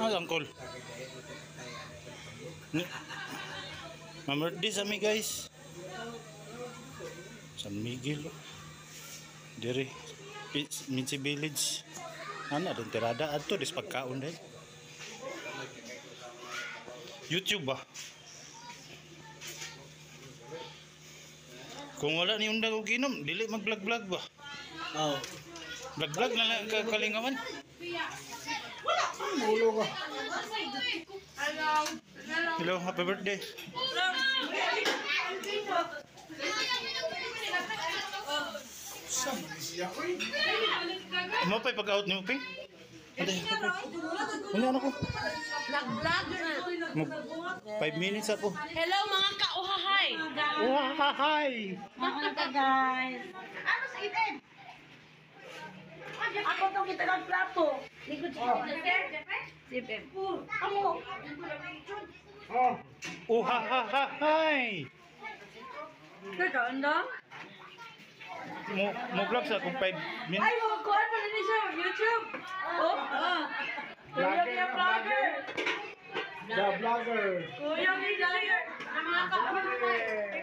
Ah, angkol. Mamerdis kami guys. San Miguel. Diri Minci Village. Ana din tirada adto dis pagkaon dai. YouTube ba? Kung wala ni undang og inom, dili mag-vlog-vlog ba? Oh. Vlog-vlog na lang kalingaman. Ulo ka. Hello, happy birthday. Mo pa'y pag-out ni Uping? Ano ko? Nag-vlog. 5 minutes ako. Hello mga kauhahay. Wahahay! Mga guys. Ano sa itin? Ako tong kita ng plato. Likod siya. Sipem. Ako. Uhahahay! Teka, andang? Mo vlog sa kung 5 Ay, minutes. kuhan pa rin siya mag-YouTube. Oh, Kuya niya vlogger. The vlogger. Kuya niya vlogger. Mga kauhahay.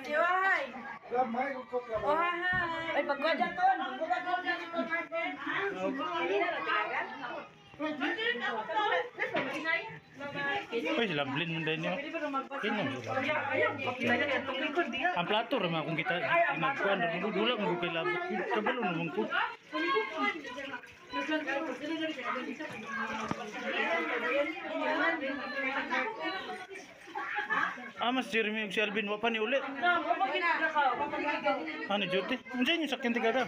Siwahay. Lamay ko ko Oh, hi. Ay, pagkuha dyan to. Pagkuha dyan to. Hindi na nagkagal. Uy, sila blin mo din yun. Kino sila. Ang plato rin kung kita nagkuhan. Dula mo kay labot. Kabalo naman ko. Mas Jeremy ug si Alvin wa pa ni ulit. Ano duty? Unsa inyo sakyan ti kada?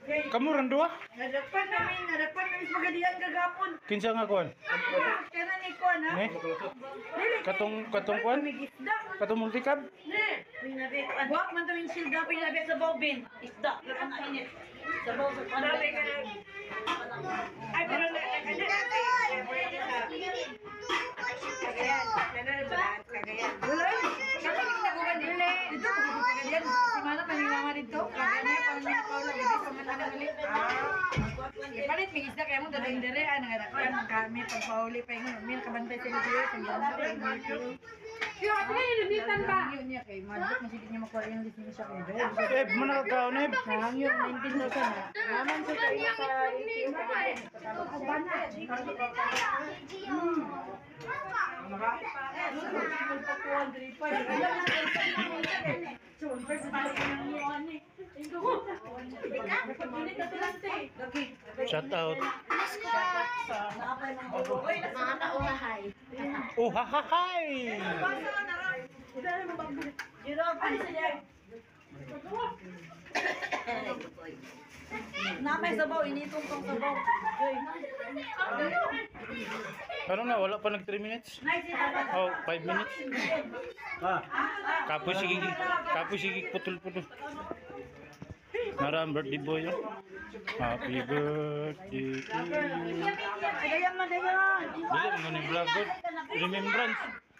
Kamu ran duha? Nadagpan namin sa magadian kagapon. Kinsa nga kuan? Kaya ni Kuan, ha? Ne? Katong kuan? Katong multicab? Ne. Wak man tawin silda pinabi sa bobin. Isda, lakan na init. Sa baw sa panabi ka na. Ay, pero Cagayan. Wala. Kakaling na ko ba dili? Dito ko po Cagayan. Si Mana panimama dito. Cagayan, Paula, gabi sa mga nangalit. Palit, may isda kaya mo dadaling dere. Nanganak ko, kami pagpauli pa yung may kabantay sa video. Sa ganda. Yung ate nga yung lumitan ba? Yun niya kay Madok, masigit niya makuha yung lisensya kay Bel. Mo na ka ne? Nang yun, 19,000 na. Naman sa kayo sa ATM. Shout out. Mga kauhahay. Uhahahay! Namay sabaw, initong tong sabaw. Ano na, wala pa nag 3 minutes? Oh, 5 minutes. Kapoy sige putol-putol. Nara ang birthday boy yun. Happy birthday to you. Kaya madayon. Dili mo ni vlog good.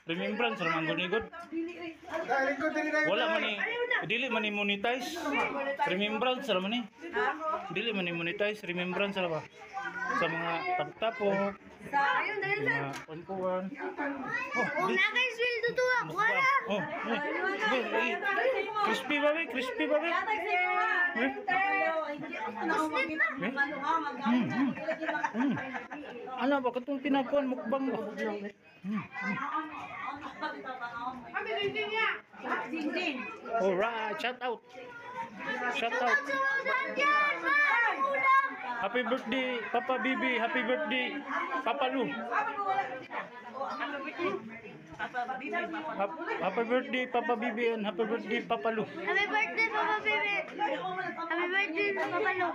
Remembrance ramang gud ni good. Dahil ko din na Wala man ni dili man ni monetize. Remembrance ra man ni. Dili man ni monetize, remembrance ra ba? Sa mga taptapok. Ayun dahil sa Mga kuan-kuan. Oh, nakay sweldo to ah. Wala. Oh, crispy ba? Crispy ba? Yatag sa iyo ha. Ano ba katong tinakuan mukbang ba? Kami din niya. Din. Alright, shout out. Shout out. Happy birthday Papa Bibi, happy birthday Papa Lu. Happy birthday Papa Bibi and happy birthday Papa Lu. Happy birthday, Papa Baby! Happy birthday, Papa Lo!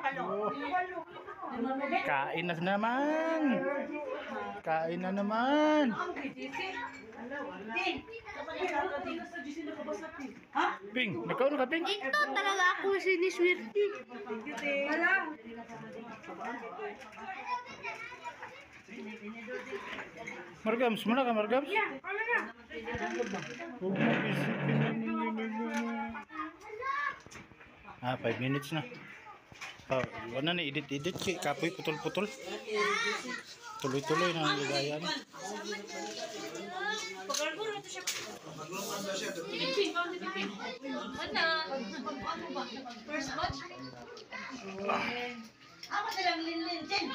Kain na naman. Kain na naman. Ping, ikaw na ka Ping? Ito talaga ako siniswerte. Margams, muna ka Margams? Ah, 5 minutes na. Oh, wala na edit-edit kay kapoy putol-putol. Tuloy-tuloy na ang ligayan. First batch. Ako na lang, Lin, Jen.